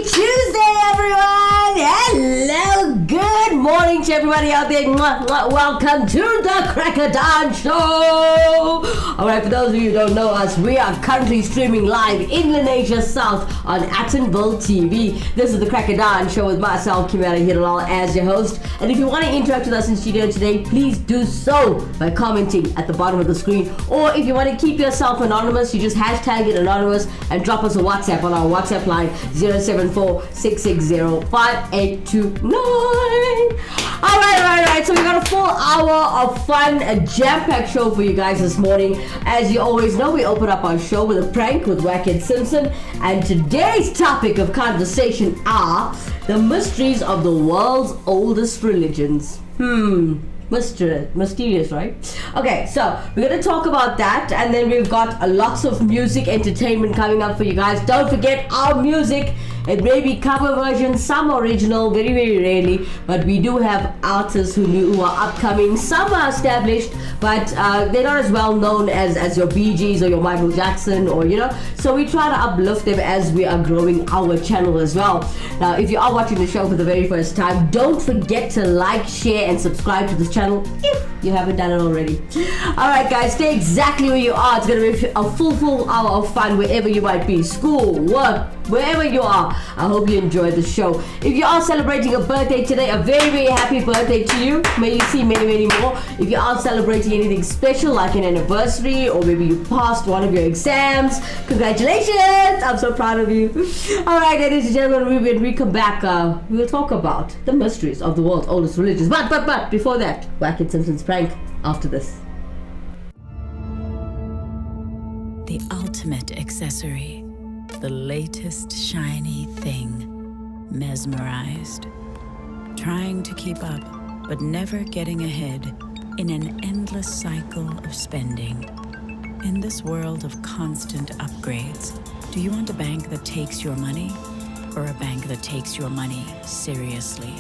Tuesday, everyone! Hello, good morning to everybody out there. Welcome to the Cracker Dance Show! Alright, for those of you who don't know us, we are currently streaming live in Lenasia South on Attenville TV. This is the Cracker Dance Show with myself, Kimera, Heeralal, as your host. And if you want to interact with us in studio today, please do so by commenting at the bottom of the screen. Or if you want to keep yourself anonymous, you just hashtag it anonymous and drop us a WhatsApp on our WhatsApp line 074-660-5829. Alright, so we got a full hour of fun, a jam-packed show for you guys this morning. As you always know, we open up our show with a prank with Wackhead Simpson, and today's topic of conversation are the mysteries of the world's oldest religions. Mysterious, right? Okay, so we're going to talk about that, and then we've got lots of music entertainment coming up for you guys. Don't forget our music. It may be cover version, some original, very, very rarely, but we do have artists who are upcoming. Some are established, but they're not as well known as your Bee Gees or your Michael Jackson, or so we try to uplift them as we are growing our channel as well. Now, if you are watching the show for the very first time, don't forget to like, share, and subscribe to this channel if you haven't done it already. Alright guys, stay exactly where you are. It's going to be a full hour of fun wherever you might be. School, work, wherever you are. I hope you enjoyed the show. If you are celebrating a birthday today, a very, very happy birthday to you. May you see many, many more. If you are celebrating anything special like an anniversary, or maybe you passed one of your exams, congratulations! I'm so proud of you. Alright ladies and gentlemen, when we come back, we will talk about the mysteries of the world's oldest religions. But before that, Wackhead Simpson's prank after this. The ultimate accessory. The latest shiny thing. Mesmerized. Trying to keep up, but never getting ahead in an endless cycle of spending. In this world of constant upgrades, do you want a bank that takes your money, or a bank that takes your money seriously?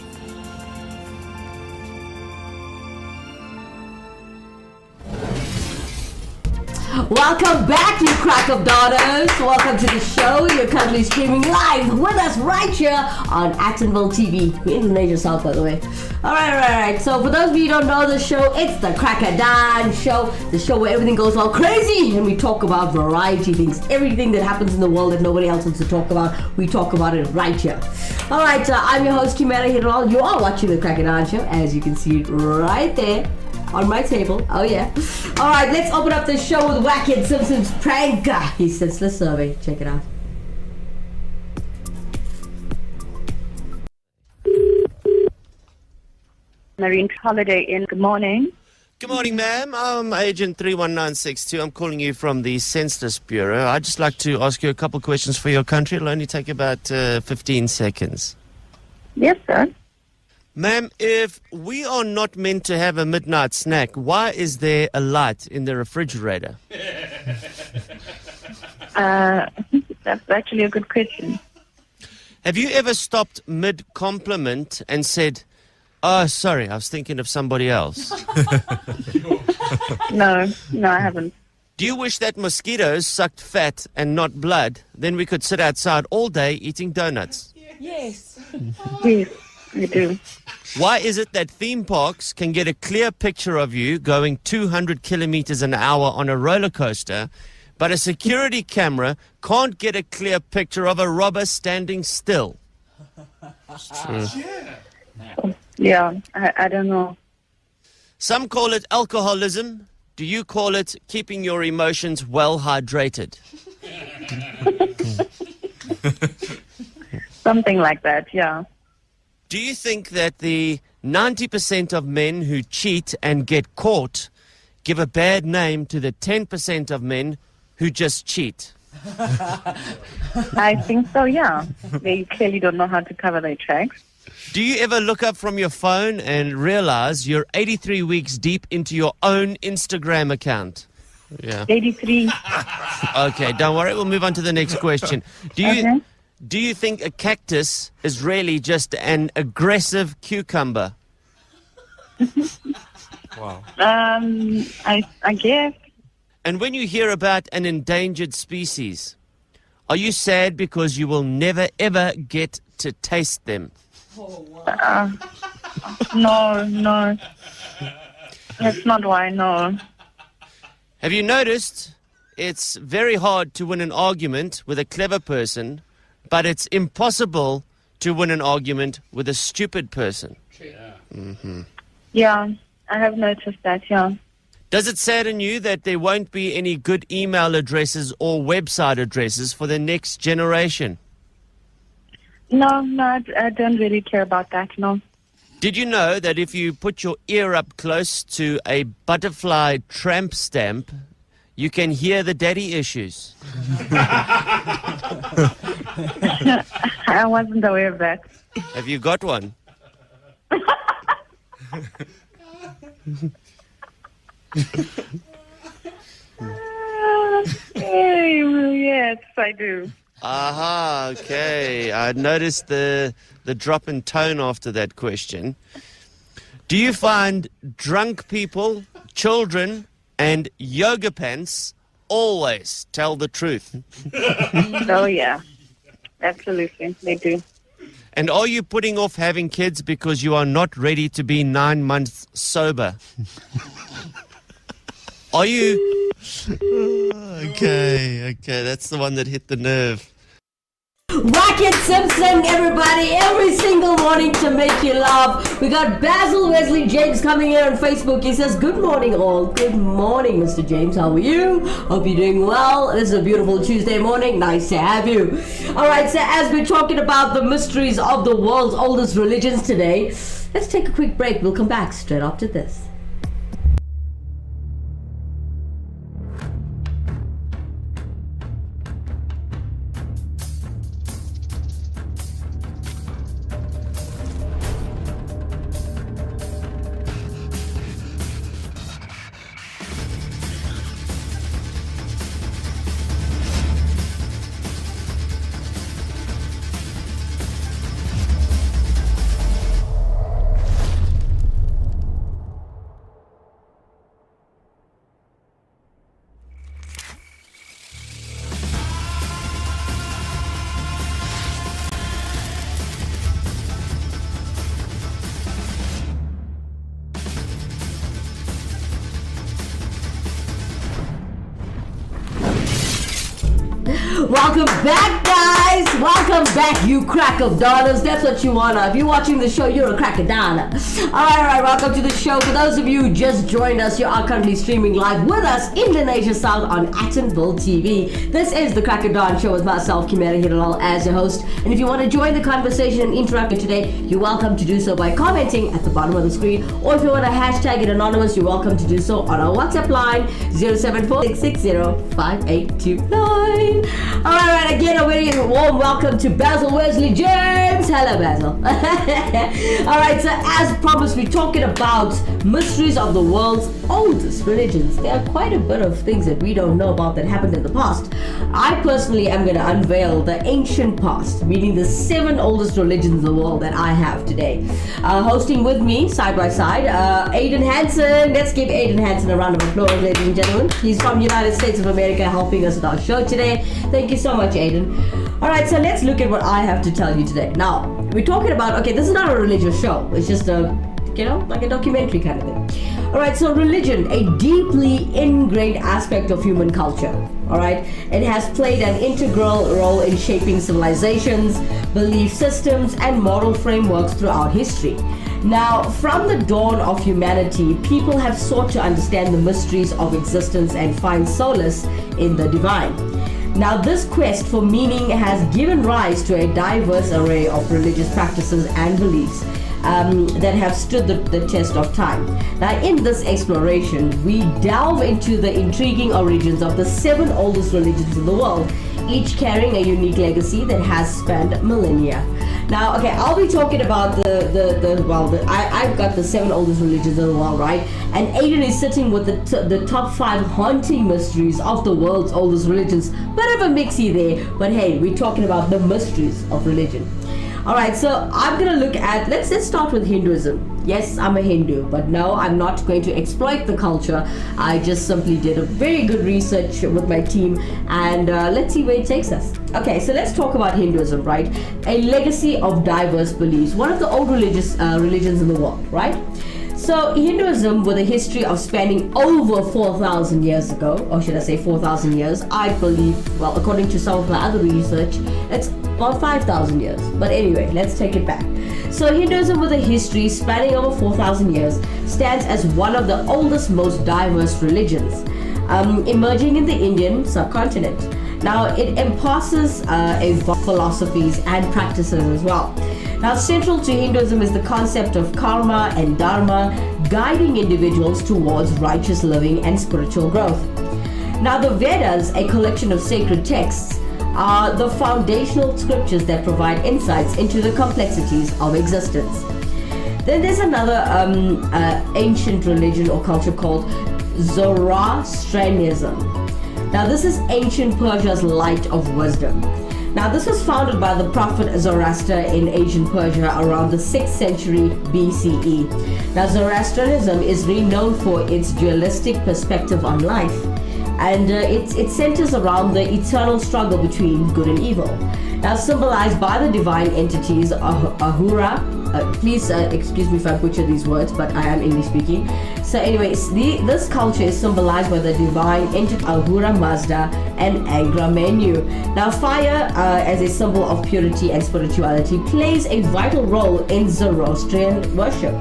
Welcome back, you crack of daughters. Welcome to the show. You're currently streaming live with us right here on Attenville TV. We're in Lenasia South, by the way. Alright. So for those of you who don't know the show, it's the Cracker Dance Show. The show where everything goes all crazy and we talk about variety things. Everything that happens in the world that nobody else wants to talk about, we talk about it right here. Alright, I'm your host, Kimera Heeralal. You are watching the Cracker Dance Show, as you can see it right there on my table. Oh yeah. Alright, let's open up the show with Wackhead Simpson's prank. His senseless survey. Check it out. Marine Holiday Inn. Good morning. Good morning, ma'am. I'm Agent 31962. I'm calling you from the Census Bureau. I'd just like to ask you a couple questions for your country. It'll only take about 15 seconds. Yes, sir. Ma'am, if we are not meant to have a midnight snack, why is there a light in the refrigerator? That's actually a good question. Have you ever stopped mid-compliment and said, "Oh, sorry, I was thinking of somebody else"? No, I haven't. Do you wish that mosquitoes sucked fat and not blood? Then we could sit outside all day eating donuts. Yes. Yes, I do. Why is it that theme parks can get a clear picture of you going 200 kilometers an hour on a roller coaster, but a security camera can't get a clear picture of a robber standing still? Yeah, I don't know. Some call it alcoholism. Do you call it keeping your emotions well hydrated? Something like that, yeah. Do you think that the 90% of men who cheat and get caught give a bad name to the 10% of men who just cheat? I think so, yeah. They clearly don't know how to cover their tracks. Do you ever look up from your phone and realize you're 83 weeks deep into your own Instagram account? Yeah. 83. Okay, don't worry. We'll move on to the next question. Do you think a cactus is really just an aggressive cucumber? Wow. I guess. And when you hear about an endangered species, Are you sad because you will never ever get to taste them? No. That's not why, no. Have you noticed it's very hard to win an argument with a clever person, but it's impossible to win an argument with a stupid person? Yeah, I have noticed that, yeah. Does it sadden you that there won't be any good email addresses or website addresses for the next generation? No, I don't really care about that, no. Did you know that if you put your ear up close to a butterfly tramp stamp, you can hear the daddy issues? I wasn't aware of that. Have you got one? Yes, I do. Aha, okay. I noticed the drop in tone after that question. Do you find drunk people, children, and yoga pants always tell the truth? Oh, yeah. Absolutely, they do. And are you putting off having kids because you are not ready to be 9 months sober? Are you? Okay, that's the one that hit the nerve. Rocket Simpson, everybody, every single morning to make you laugh. We got Basil Wesley James coming here on Facebook. He says, good morning all. Good morning, Mr. James. How are you? Hope you're doing well. This is a beautiful Tuesday morning. Nice to have you. All right, so as we're talking about the mysteries of the world's oldest religions today, let's take a quick break. We'll come back straight after this. Welcome back, guys. Welcome back, you crack-of-dawners. That's what you wanna. If you're watching the show, you're a crack-a-dawner. All right. Welcome to the show. For those of you who just joined us, you are currently streaming live with us in the Nation South on Attenville TV. This is the Crack-a-Dawn Show with myself, Kimera, Heeralal, as your host. And if you want to join the conversation and interact with today, you're welcome to do so by commenting at the bottom of the screen. Or if you want to hashtag it anonymous, you're welcome to do so on our WhatsApp line 074-660-5829. All right, again, a very warm welcome to Basil Wesley James. Hello, Basil. All right, so as promised, we're talking about mysteries of the world's oldest religions. There are quite a bit of things that we don't know about that happened in the past. I personally am going to unveil the ancient past, meaning the 7 oldest religions in the world that I have today. Hosting with me, side by side, Aiden Hansen. Let's give Aiden Hansen a round of applause, ladies and gentlemen. He's from United States of America, helping us with our show today. Thank you so much, Aiden. All right, so let's look at what I have to tell you today. Now, we're talking about, okay, this is not a religious show. It's just a, like a documentary kind of thing. All right, so religion, a deeply ingrained aspect of human culture. All right, it has played an integral role in shaping civilizations, belief systems, and moral frameworks throughout history. Now, from the dawn of humanity, people have sought to understand the mysteries of existence and find solace in the divine. Now, this quest for meaning has given rise to a diverse array of religious practices and beliefs that have stood the test of time. Now, in this exploration, we delve into the intriguing origins of the 7 oldest religions in the world, each carrying a unique legacy that has spanned millennia. Now, okay, I'll be talking about I've got the 7 oldest religions in the world, right? And Aiden is sitting with the top 5 haunting mysteries of the world's oldest religions. Bit of a mixie there, but hey, we're talking about the mysteries of religion. Alright, so I'm gonna look at, let's start with Hinduism. Yes, I'm a Hindu, but no, I'm not going to exploit the culture. I just simply did a very good research with my team, and let's see where it takes us. Okay, so let's talk about Hinduism, right? A legacy of diverse beliefs, one of the old religions in the world, right? So Hinduism, with a history of spanning over 4,000 years ago, or should I say 4,000 years, I believe, well, according to some of my other research, it's about 5,000 years. But anyway, let's take it back. So Hinduism, with a history spanning over 4,000 years, stands as one of the oldest, most diverse religions, emerging in the Indian subcontinent. Now, it impasses philosophies and practices as well. Now, central to Hinduism is the concept of karma and dharma, guiding individuals towards righteous living and spiritual growth. Now, the Vedas, a collection of sacred texts, are the foundational scriptures that provide insights into the complexities of existence. Then there's another ancient religion or culture called Zoroastrianism. Now, this is ancient Persia's light of wisdom. Now, this was founded by the prophet Zoroaster in ancient Persia around the 6th century BCE. Now, Zoroastrianism is renowned for its dualistic perspective on life, and it centers around the eternal struggle between good and evil. Now, symbolized by the divine entities Ahura, please excuse me if I butcher these words, but I am English speaking. So anyways, this culture is symbolized by the divine entity Ahura Mazda and Angra Mainyu. Now, fire as a symbol of purity and spirituality plays a vital role in Zoroastrian worship.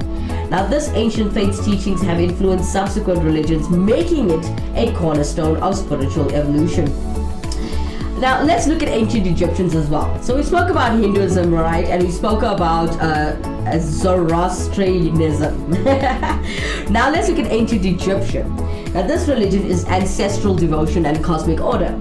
Now, this ancient faith's teachings have influenced subsequent religions, making it a cornerstone of spiritual evolution. Now, let's look at ancient Egyptians as well. So we spoke about Hinduism, right? And we spoke about Zoroastrianism. Now, let's look at ancient Egyptian. Now, this religion is ancestral devotion and cosmic order.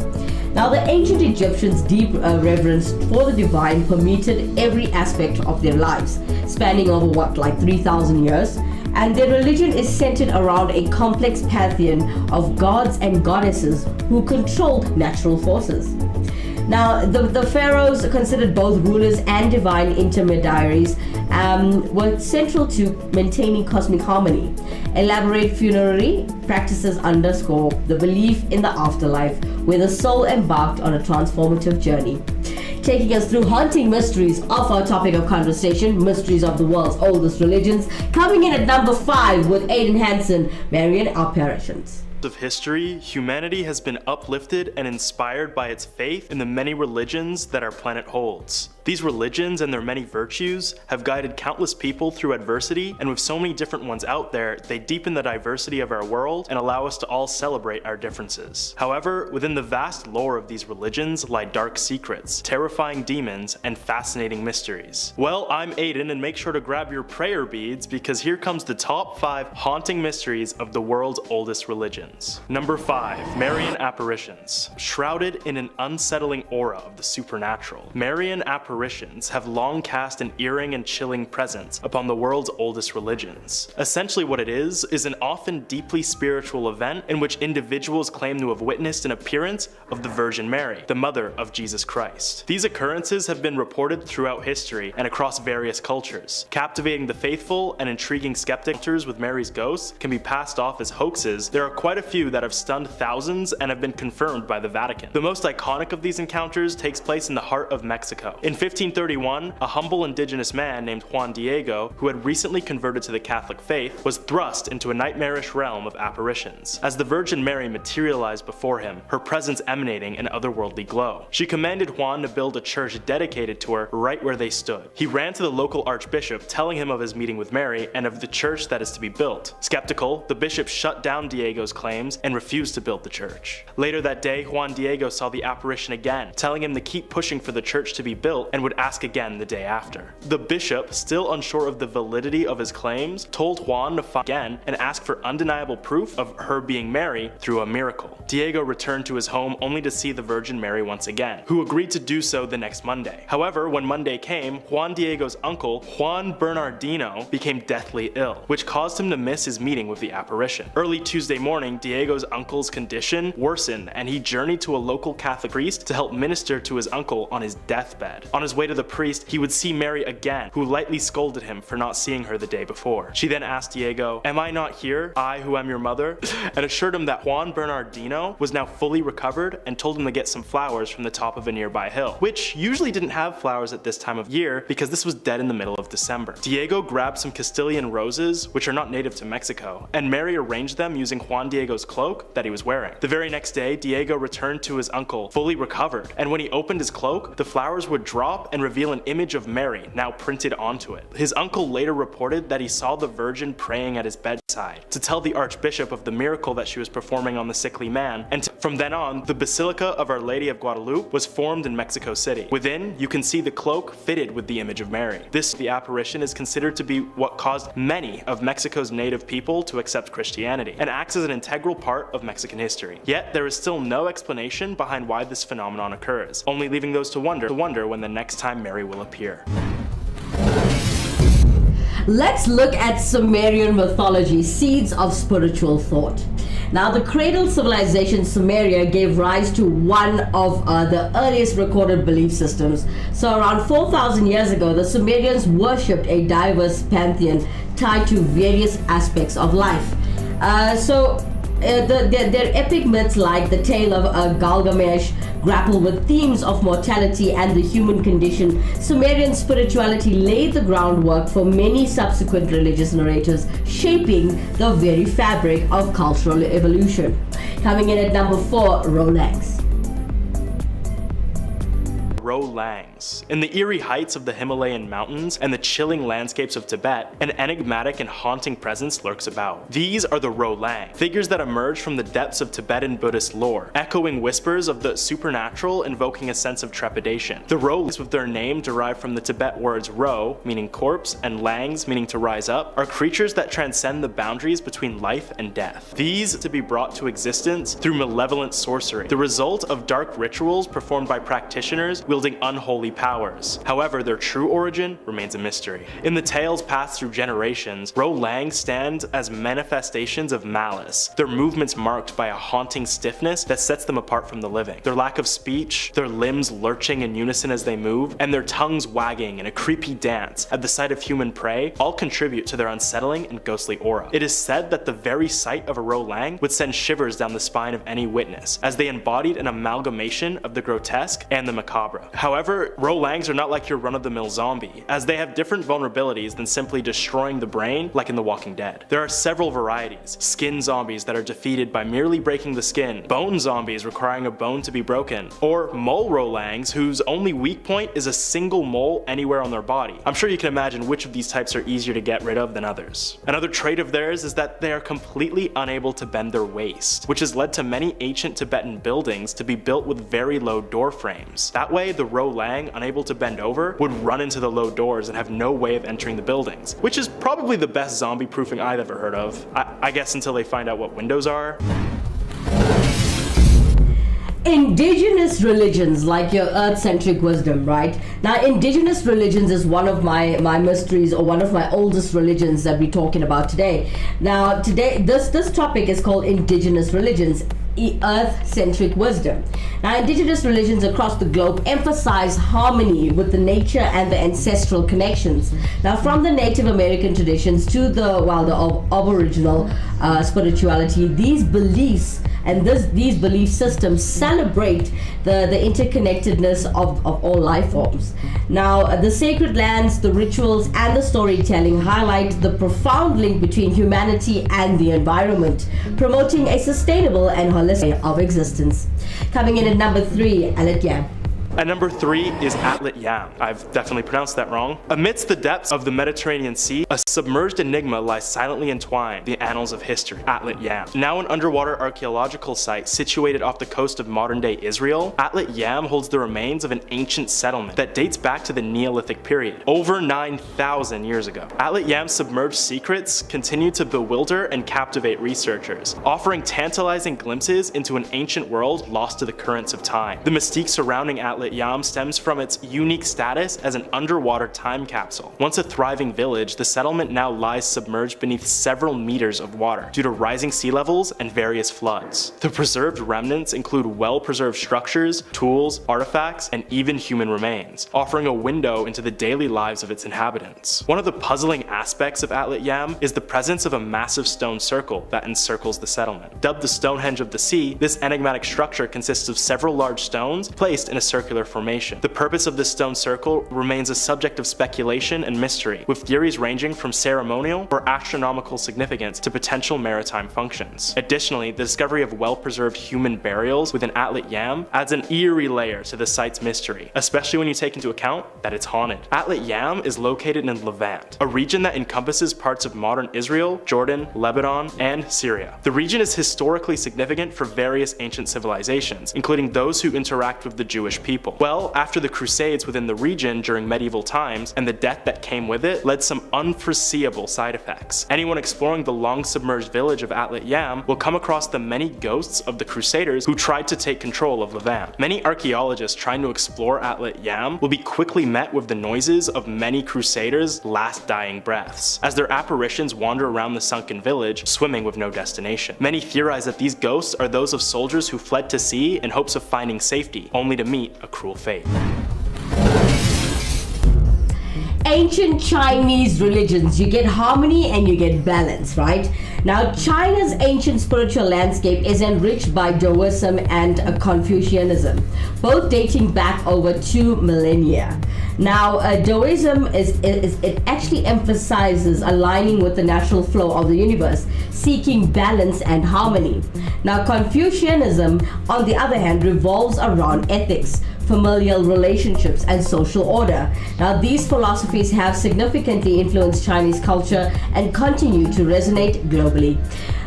Now, the ancient Egyptians' deep reverence for the divine permeated every aspect of their lives, spanning over like 3,000 years. And their religion is centered around a complex pantheon of gods and goddesses who controlled natural forces. Now, the pharaohs, considered both rulers and divine intermediaries, were central to maintaining cosmic harmony. Elaborate funerary practices underscore the belief in the afterlife, where the soul embarked on a transformative journey. Taking us through haunting mysteries of our topic of conversation, mysteries of the world's oldest religions. Coming in at number 5 with Aiden Hansen, Marian Apparitions. Of history, humanity has been uplifted and inspired by its faith in the many religions that our planet holds. These religions and their many virtues have guided countless people through adversity, and with so many different ones out there, they deepen the diversity of our world and allow us to all celebrate our differences. However, within the vast lore of these religions lie dark secrets, terrifying demons, and fascinating mysteries. Well, I'm Aiden, and make sure to grab your prayer beads because here comes the top 5 haunting mysteries of the world's oldest religions. Number 5. Marian Apparitions. Shrouded in an unsettling aura of the supernatural, Marian apparitions have long cast an eerie and chilling presence upon the world's oldest religions. Essentially what it is an often deeply spiritual event in which individuals claim to have witnessed an appearance of the Virgin Mary, the mother of Jesus Christ. These occurrences have been reported throughout history and across various cultures. Captivating the faithful and intriguing skeptics with Mary's ghost can be passed off as hoaxes. There are quite a few that have stunned thousands and have been confirmed by the Vatican. The most iconic of these encounters takes place in the heart of Mexico. In 1531, a humble indigenous man named Juan Diego, who had recently converted to the Catholic faith, was thrust into a nightmarish realm of apparitions. As the Virgin Mary materialized before him, her presence emanating an otherworldly glow. She commanded Juan to build a church dedicated to her right where they stood. He ran to the local archbishop, telling him of his meeting with Mary and of the church that is to be built. Skeptical, the bishop shut down Diego's claims and refused to build the church. Later that day, Juan Diego saw the apparition again, telling him to keep pushing for the church to be built and would ask again the day after. The bishop, still unsure of the validity of his claims, told Juan to find again and ask for undeniable proof of her being Mary through a miracle. Diego returned to his home only to see the Virgin Mary once again, who agreed to do so the next Monday. However, when Monday came, Juan Diego's uncle, Juan Bernardino, became deathly ill, which caused him to miss his meeting with the apparition. Early Tuesday morning, morning, Diego's uncle's condition worsened and he journeyed to a local Catholic priest to help minister to his uncle on his deathbed. On his way to the priest, he would see Mary again, who lightly scolded him for not seeing her the day before. She then asked Diego, "Am I not here, I who am your mother?" and assured him that Juan Bernardino was now fully recovered and told him to get some flowers from the top of a nearby hill, which usually didn't have flowers at this time of year because this was dead in the middle of December. Diego grabbed some Castilian roses, which are not native to Mexico, and Mary arranged them using Juan Diego's cloak that he was wearing. The very next day, Diego returned to his uncle, fully recovered, and when he opened his cloak, the flowers would drop and reveal an image of Mary, now printed onto it. His uncle later reported that he saw the Virgin praying at his bedside to tell the Archbishop of the miracle that she was performing on the sickly man, and from then on, the Basilica of Our Lady of Guadalupe was formed in Mexico City. Within, you can see the cloak fitted with the image of Mary. The apparition is considered to be what caused many of Mexico's native people to accept Christianity, and acts as an integral part of Mexican history. Yet, there is still no explanation behind why this phenomenon occurs, only leaving those to wonder when the next time Mary will appear. Let's look at Sumerian mythology, seeds of spiritual thought. Now, the cradle civilization Sumeria gave rise to one of the earliest recorded belief systems. So around 4,000 years ago, the Sumerians worshipped a diverse pantheon tied to various aspects of life. Their epic myths like the tale of Gilgamesh grapple with themes of mortality and the human condition. Sumerian spirituality laid the groundwork for many subsequent religious narratives, shaping the very fabric of cultural evolution. Coming in at number 4, Rolex. Rolangs. In the eerie heights of the Himalayan mountains and the chilling landscapes of Tibet, an enigmatic and haunting presence lurks about. These are the Rolang, figures that emerge from the depths of Tibetan Buddhist lore, echoing whispers of the supernatural, invoking a sense of trepidation. The Rolangs, with their name derived from the Tibet words ro, meaning corpse, and langs, meaning to rise up, are creatures that transcend the boundaries between life and death. These to be brought to existence through malevolent sorcery, the result of dark rituals performed by practitioners wielding unholy powers. However, their true origin remains a mystery. In the tales passed through generations, Rolang stand as manifestations of malice, their movements marked by a haunting stiffness that sets them apart from the living. Their lack of speech, their limbs lurching in unison as they move, and their tongues wagging in a creepy dance at the sight of human prey all contribute to their unsettling and ghostly aura. It is said that the very sight of a Rolang would send shivers down the spine of any witness, as they embodied an amalgamation of the grotesque and the macabre. However, Rolangs are not like your run-of-the-mill zombie, as they have different vulnerabilities than simply destroying the brain like in The Walking Dead. There are several varieties: skin zombies that are defeated by merely breaking the skin, bone zombies requiring a bone to be broken, or mole Rolangs whose only weak point is a single mole anywhere on their body. I'm sure you can imagine which of these types are easier to get rid of than others. Another trait of theirs is that they are completely unable to bend their waist, which has led to many ancient Tibetan buildings to be built with very low door frames. That way, the Rolang, unable to bend over, would run into the low doors and have no way of entering the buildings, which is probably the best zombie proofing I've ever heard of. I guess until they find out what windows are. Indigenous religions, like your earth-centric wisdom, right? Now, indigenous religions is one of my mysteries, or one of my oldest religions that we're talking about today. Now, this topic is called indigenous religions, earth-centric wisdom. Now, indigenous religions across the globe emphasize harmony with the nature and the ancestral connections. Now, from the Native American traditions to the Aboriginal spirituality, these beliefs and these belief systems celebrate the interconnectedness of all life forms. Now, the sacred lands, the rituals, and the storytelling highlight the profound link between humanity and the environment, promoting a sustainable and holistic of existence. Coming in at number 3, Alit. At number 3 is Atlit Yam. I've definitely pronounced that wrong. Amidst the depths of the Mediterranean Sea, a submerged enigma lies silently entwined in the annals of history. Atlit Yam. Now an underwater archaeological site situated off the coast of modern-day Israel, Atlit Yam holds the remains of an ancient settlement that dates back to the Neolithic period, over 9,000 years ago. Atlit Yam's submerged secrets continue to bewilder and captivate researchers, offering tantalizing glimpses into an ancient world lost to the currents of time. The mystique surrounding Atlit Atlit Yam stems from its unique status as an underwater time capsule. Once a thriving village, the settlement now lies submerged beneath several meters of water due to rising sea levels and various floods. The preserved remnants include well-preserved structures, tools, artifacts, and even human remains, offering a window into the daily lives of its inhabitants. One of the puzzling aspects of Atlit Yam is the presence of a massive stone circle that encircles the settlement. Dubbed the Stonehenge of the Sea, this enigmatic structure consists of several large stones placed in a circular formation. The purpose of this stone circle remains a subject of speculation and mystery, with theories ranging from ceremonial or astronomical significance to potential maritime functions. Additionally, the discovery of well-preserved human burials within Atlit Yam adds an eerie layer to the site's mystery, especially when you take into account that it's haunted. Atlit Yam is located in Levant, a region that encompasses parts of modern Israel, Jordan, Lebanon, and Syria. The region is historically significant for various ancient civilizations, including those who interact with the Jewish people. Well, after the Crusades within the region during medieval times and the death that came with it led some unforeseeable side effects. Anyone exploring the long-submerged village of Atlit Yam will come across the many ghosts of the Crusaders who tried to take control of Levant. Many archaeologists trying to explore Atlit Yam will be quickly met with the noises of many Crusaders' last dying breaths, as their apparitions wander around the sunken village, swimming with no destination. Many theorize that these ghosts are those of soldiers who fled to sea in hopes of finding safety, only to meet a cruel fate. Ancient Chinese religions, you get harmony and you get balance, right? Now, China's ancient spiritual landscape is enriched by Taoism and Confucianism, both dating back over 2 millennia. Now, Taoism it actually emphasizes aligning with the natural flow of the universe, seeking balance and harmony. Now, Confucianism, on the other hand, revolves around ethics, familial relationships, and social order. Now, these philosophies have significantly influenced Chinese culture and continue to resonate globally.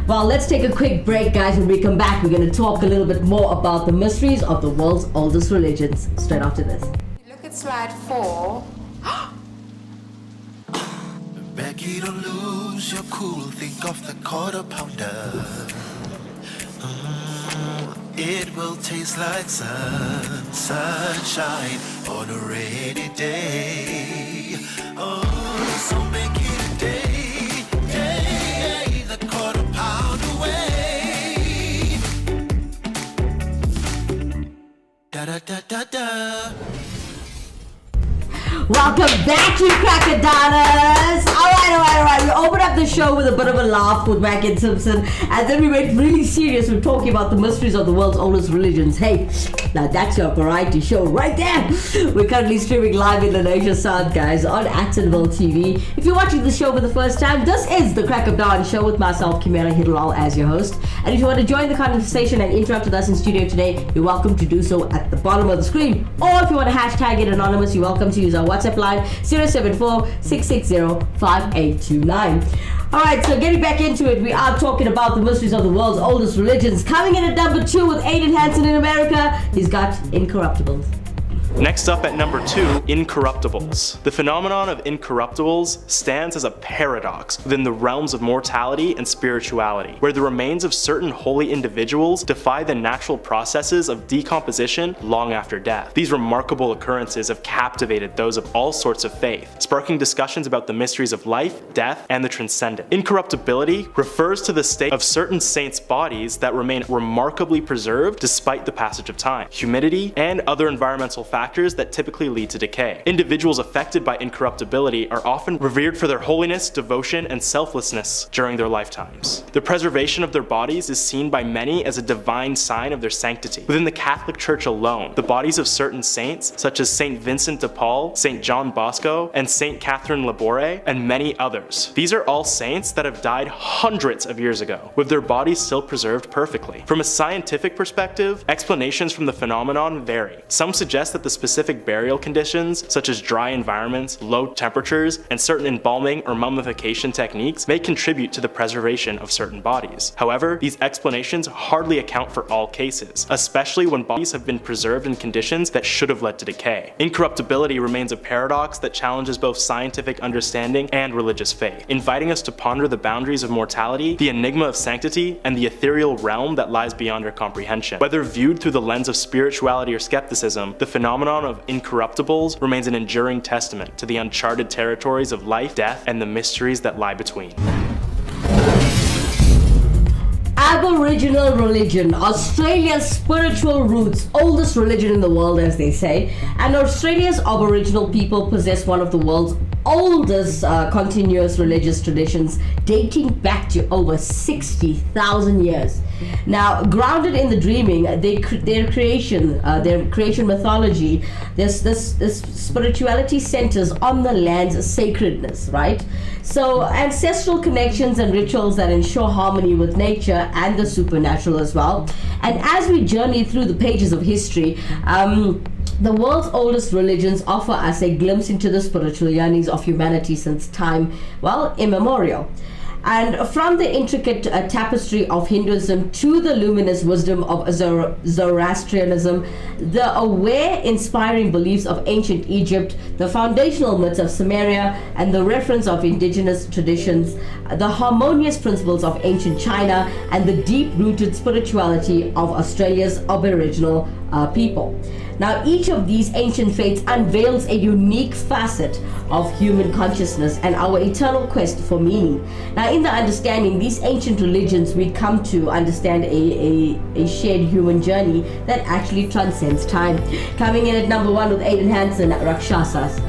Well, let's take a quick break, guys. When we come back, we're going to talk a little bit more about the mysteries of the world's oldest religions. Straight after this. Look at slide 4. Becky, don't lose your cool. Think of the quarter pounder. It will taste like sunshine on a rainy day. Oh, so make it a day, the quarter pound away. Da da da da da. Welcome back to Crackerdanas! Alright. We opened up the show with a bit of a laugh with Mac and Simpson, and then we went really serious with talking about the mysteries of the world's oldest religions. Hey, now that's your variety show right there! We're currently streaming live in Indonesia Sound, guys, on Actonville TV. If you're watching the show for the first time, this is the Crack of Dawn show with myself, Kimera, Heeralal, as your host. And if you want to join the conversation and interact with us in studio today, you're welcome to do so at the bottom of the screen. Or if you want to hashtag it anonymous, you're welcome to use our WhatsApp line 074-660-5829. Alright, so getting back into it, we are talking about the mysteries of the world's oldest religions. Coming in at number 2 with Aiden Hansen in America, he's got Incorruptibles. Next up at number 2, incorruptibles. The phenomenon of incorruptibles stands as a paradox within the realms of mortality and spirituality, where the remains of certain holy individuals defy the natural processes of decomposition long after death. These remarkable occurrences have captivated those of all sorts of faith, sparking discussions about the mysteries of life, death, and the transcendent. Incorruptibility refers to the state of certain saints' bodies that remain remarkably preserved despite the passage of time, humidity, and other environmental factors that typically lead to decay. Individuals affected by incorruptibility are often revered for their holiness, devotion, and selflessness during their lifetimes. The preservation of their bodies is seen by many as a divine sign of their sanctity. Within the Catholic Church alone, the bodies of certain saints, such as Saint Vincent de Paul, Saint John Bosco, and Saint Catherine Laboure, and many others. These are all saints that have died hundreds of years ago, with their bodies still preserved perfectly. From a scientific perspective, explanations from the phenomenon vary. Some suggest that the specific burial conditions, such as dry environments, low temperatures, and certain embalming or mummification techniques may contribute to the preservation of certain bodies. However, these explanations hardly account for all cases, especially when bodies have been preserved in conditions that should have led to decay. Incorruptibility remains a paradox that challenges both scientific understanding and religious faith, inviting us to ponder the boundaries of mortality, the enigma of sanctity, and the ethereal realm that lies beyond our comprehension. Whether viewed through the lens of spirituality or skepticism, the phenomenon phenomenon of incorruptibles remains an enduring testament to the uncharted territories of life, death, and the mysteries that lie between. Aboriginal religion, Australia's spiritual roots, oldest religion in the world, as they say, and Australia's Aboriginal people possess one of the world's oldest continuous religious traditions, dating back to over 60,000 years. Now, grounded in the dreaming, their creation mythology, this spirituality centers on the land's sacredness, right? So, ancestral connections and rituals that ensure harmony with nature and the supernatural as well. And as we journey through the pages of history, the world's oldest religions offer us a glimpse into the spiritual yearnings of humanity since time, well, immemorial. And from the intricate tapestry of Hinduism to the luminous wisdom of Zoroastrianism, the aware, inspiring beliefs of ancient Egypt, the foundational myths of Sumeria, and the reference of indigenous traditions, the harmonious principles of ancient China, and the deep-rooted spirituality of Australia's Aboriginal people. Now, each of these ancient faiths unveils a unique facet of human consciousness and our eternal quest for meaning. Now, in the understanding these ancient religions, we come to understand a shared human journey that actually transcends time. Coming in at number 1 with Aiden Hansen, Rakshasas.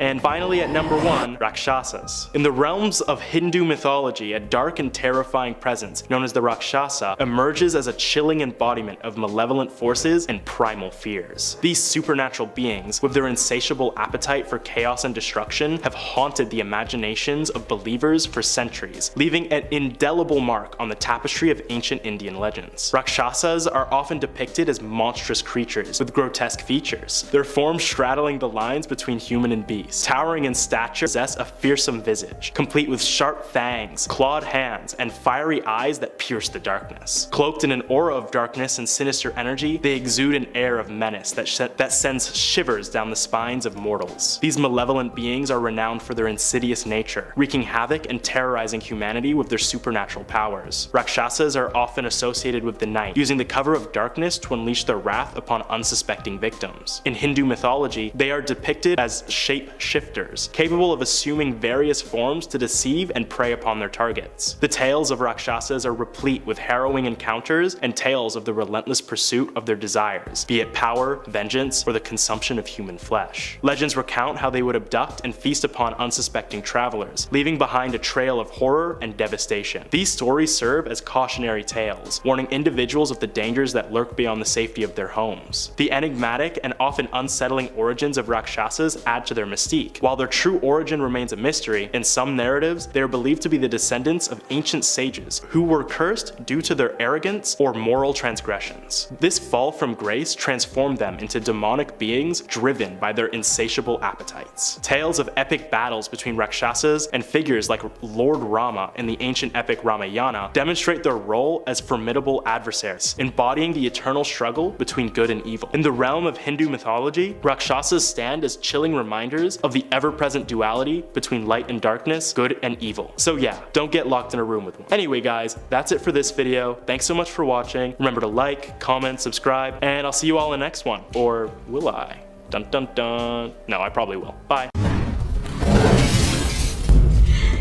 And finally at number 1, Rakshasas. In the realms of Hindu mythology, a dark and terrifying presence known as the Rakshasa emerges as a chilling embodiment of malevolent forces and primal fears. These supernatural beings, with their insatiable appetite for chaos and destruction, have haunted the imaginations of believers for centuries, leaving an indelible mark on the tapestry of ancient Indian legends. Rakshasas are often depicted as monstrous creatures with grotesque features, their forms straddling the lines between human and beast. Towering in stature, possess a fearsome visage, complete with sharp fangs, clawed hands, and fiery eyes that pierce the darkness. Cloaked in an aura of darkness and sinister energy, they exude an air of menace that sends shivers down the spines of mortals. These malevolent beings are renowned for their insidious nature, wreaking havoc and terrorizing humanity with their supernatural powers. Rakshasas are often associated with the night, using the cover of darkness to unleash their wrath upon unsuspecting victims. In Hindu mythology, they are depicted as shape-shifters, capable of assuming various forms to deceive and prey upon their targets. The tales of Rakshasas are replete with harrowing encounters and tales of the relentless pursuit of their desires, be it power, vengeance, or the consumption of human flesh. Legends recount how they would abduct and feast upon unsuspecting travelers, leaving behind a trail of horror and devastation. These stories serve as cautionary tales, warning individuals of the dangers that lurk beyond the safety of their homes. The enigmatic and often unsettling origins of Rakshasas add to their mystique. While their true origin remains a mystery, in some narratives, they are believed to be the descendants of ancient sages who were cursed due to their arrogance or moral transgressions. This fall from grace transformed them into demonic beings driven by their insatiable appetites. Tales of epic battles between Rakshasas and figures like Lord Rama in the ancient epic Ramayana demonstrate their role as formidable adversaries, embodying the eternal struggle between good and evil. In the realm of Hindu mythology, Rakshasas stand as chilling reminders of the ever-present duality between light and darkness, good and evil. So yeah, don't get locked in a room with one. Anyway guys, that's it for this video. Thanks so much for watching. Remember to like, comment, subscribe, and I'll see you all in the next one. Or will I? Dun dun dun. No, I probably will. Bye.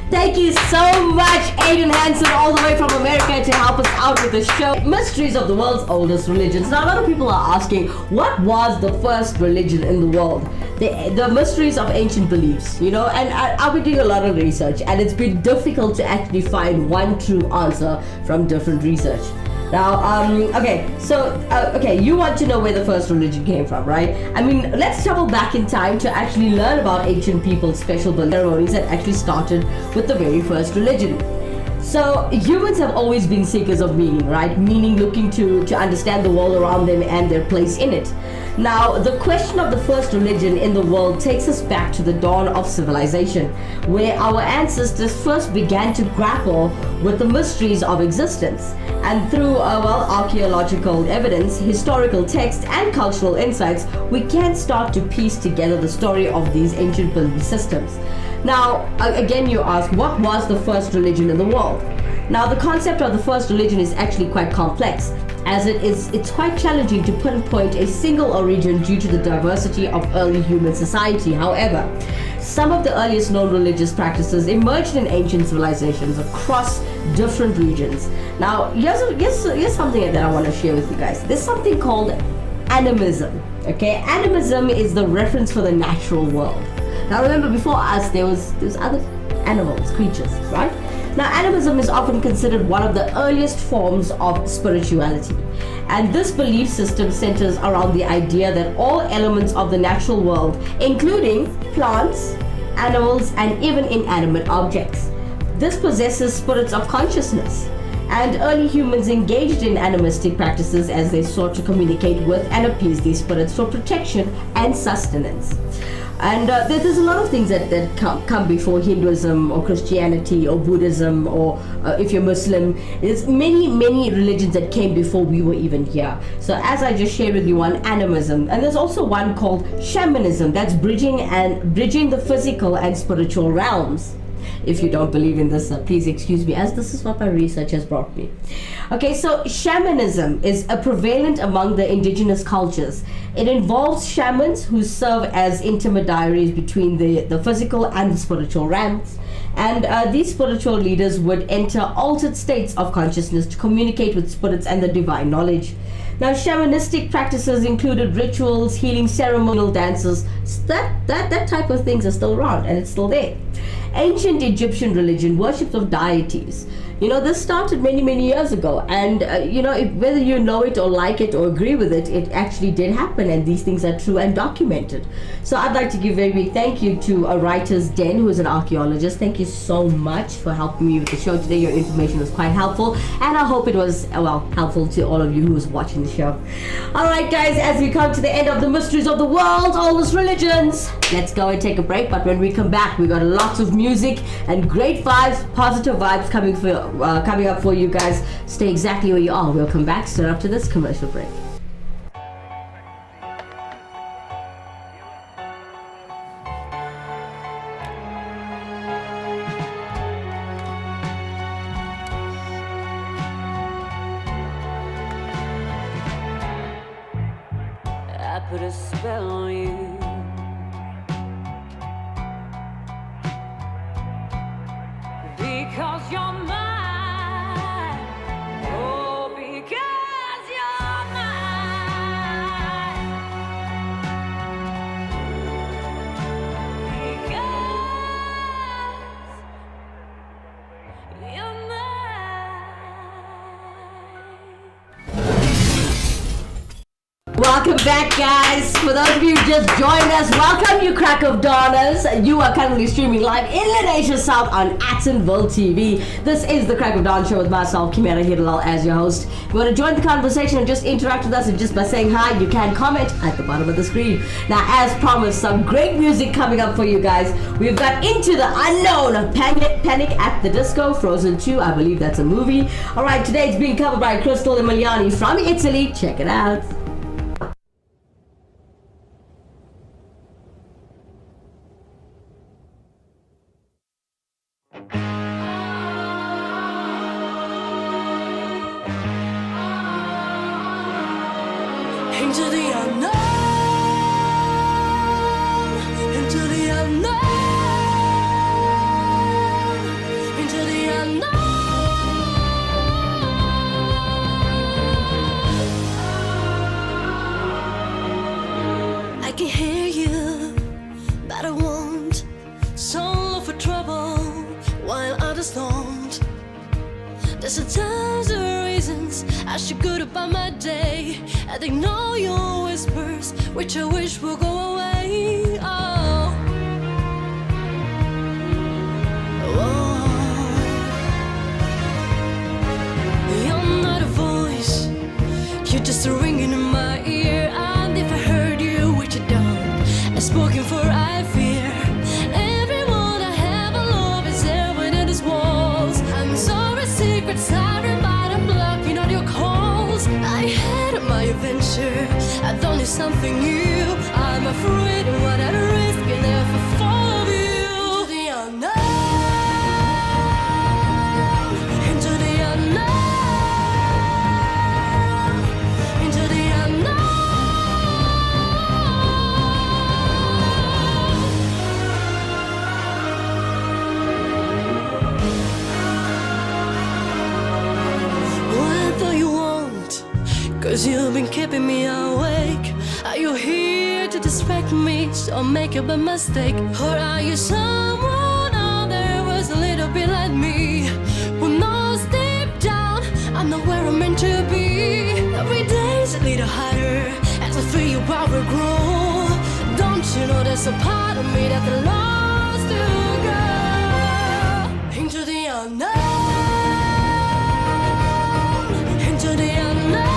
Thank you so much, Aiden Hansen, all the way from America to help us out with the show. Mysteries of the world's oldest religions. Now, a lot of people are asking, what was the first religion in the world? The mysteries of ancient beliefs, you know, and I've been doing a lot of research, and it's been difficult to actually find one true answer from different research. Now, okay, you want to know where the first religion came from, right? I mean, let's travel back in time to actually learn about ancient people's special belief ceremonies that actually started with the very first religion. So, humans have always been seekers of meaning, right? Meaning looking to understand the world around them and their place in it. Now, the question of the first religion in the world takes us back to the dawn of civilization, where our ancestors first began to grapple with the mysteries of existence. And through, archaeological evidence, historical texts, and cultural insights, we can start to piece together the story of these ancient belief systems. Now, again, you ask, what was the first religion in the world? Now, the concept of the first religion is actually quite complex, as it's quite challenging to pinpoint a single origin due to the diversity of early human society. However, some of the earliest known religious practices emerged in ancient civilizations across different regions. Now, here's something that I want to share with you guys. There's something called animism. Okay, animism is the reference for the natural world. Now, remember, before us, there was other animals, creatures, right? Now, animism is often considered one of the earliest forms of spirituality. And this belief system centers around the idea that all elements of the natural world, including plants, animals, and even inanimate objects, this possesses spirits of consciousness. And early humans engaged in animistic practices as they sought to communicate with and appease these spirits for protection and sustenance. And there's a lot of things that come before Hinduism or Christianity or Buddhism, or if you're Muslim, there's many religions that came before we were even here. So as I just shared with you on animism, and there's also one called shamanism, that's bridging the physical and spiritual realms. If you don't believe in this, please excuse me, as this is what my research has brought me. Okay, so shamanism is a prevalent among the indigenous cultures. It involves shamans who serve as intermediaries between the physical and the spiritual realms. And these spiritual leaders would enter altered states of consciousness to communicate with spirits and the divine knowledge. Now, shamanistic practices included rituals, healing, ceremonial dances. That type of things are still around, and it's still there. Ancient Egyptian religion, worship of deities. This started many years ago, and whether you know it or like it or agree with it, it actually did happen, and these things are true and documented. So I'd like to give a very big thank you to a Writer's Den, who is an archaeologist. Thank you so much for helping me with the show today. Your information was quite helpful, and I hope it was helpful to all of you who was watching the show. All right, guys, as we come to the end of the mysteries of the world, oldest religions, let's go and take a break. But when we come back, we got lots of music and great vibes, positive vibes coming up for you guys. Stay exactly where you are. We'll come back straight after this commercial break. I put a spell on you. Because you're mine. Oh, because you're mine. Because you're mine. Welcome back, guys. For those of you who just joined us, welcome, you crack of dawners. You are currently streaming live in Lanesha South on Attenville TV. This is the Crack of Dawn show with myself, Kimera, Heeralal, as your host. If you want to join the conversation and just interact with us, and just by saying hi, you can comment at the bottom of the screen. Now, as promised, some great music coming up for you guys. We've got Into the Unknown, Panic at the Disco, Frozen 2, I believe that's a movie. Alright, today it's being covered by Crystal Emiliani from Italy. Check it out. Into the unknown, into the unknown, into the unknown. I can hear you, but I won't. Some look for trouble, while others don't. There's a thousand reasons I should go about my day and ignore your whispers, which I wish will go away. Oh, you're not a voice, you're just a ringing in my ear. And if I heard you, which I don't, I'm spoken for I fear. Everyone I have, I love is there within these walls. I'm sorry, secrets siren, but I'm blocking all your calls. I had my adventure, I thought knew something new. I'm afraid of what I risk and never fall of you. Into the unknown, into the unknown, 'cause you've been keeping me awake. Are you here to distract me, so make up a mistake? Or are you someone out there was a little bit like me, who knows deep down I'm not where I'm meant to be? Every day's a little harder as I feel your power grow. Don't you know there's a part of me that longs to go into the unknown, into the unknown,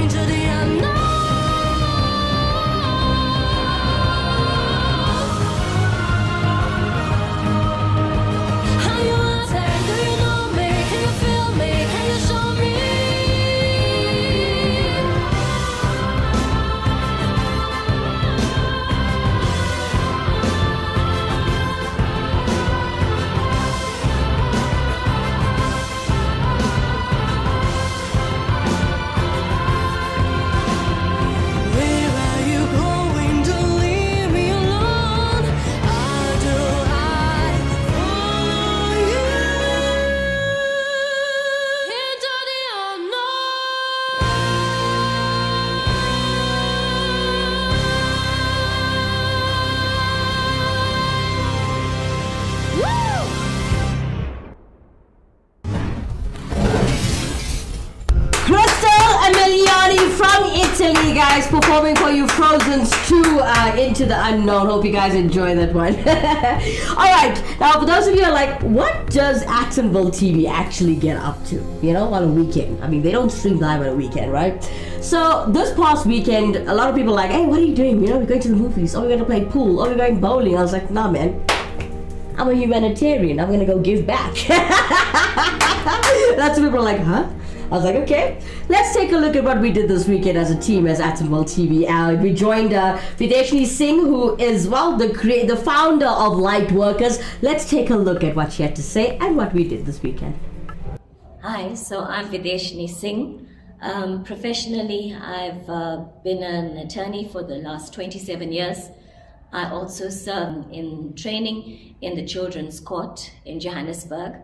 into the unknown. Are you out there? Do you know me? Can you feel me? Can you show me? Where are you going to leave me alone? How do I follow you into the unknown? Woo! Crystal Emiliani from Italy, guys, performing for you Frozen's 2 Into the Unknown. Hope you guys enjoy that one. Alright, now for those of you who are like, what does Actonville TV actually get up to? You know, on a weekend. I mean, they don't stream live on a weekend, right? So, this past weekend, a lot of people are like, hey, what are you doing? You know, we're going to the movies, or we're going to play pool, or we're going bowling. I was like, nah, man. I'm a humanitarian. I'm going to go give back. That's what people are like, huh? I was like, okay, let's take a look at what we did this weekend as a team as Actonville TV. We joined Videshni Singh, who is, well, the founder of Light Workers. Let's take a look at what she had to say and what we did this weekend. Hi, so I'm Videshni Singh. Professionally, I've been an attorney for the last 27 years. I also serve in training in the Children's Court in Johannesburg.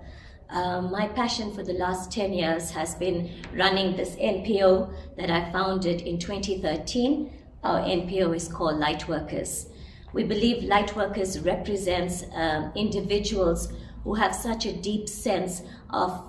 My passion for the last 10 years has been running this NPO that I founded in 2013. Our NPO is called Light Workers. We believe Light Workers represents individuals who have such a deep sense of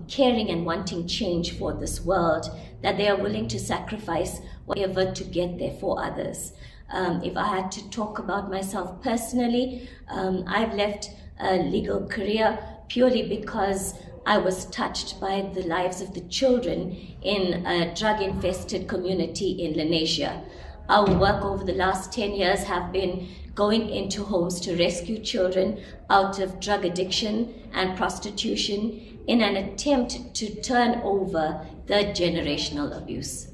caring and wanting change for this world that they are willing to sacrifice whatever to get there for others. If I had to talk about myself personally, I've left a legal career purely because I was touched by the lives of the children in a drug-infested community in Lenasia. Our work over the last 10 years have been going into homes to rescue children out of drug addiction and prostitution in an attempt to turn over third-generational abuse.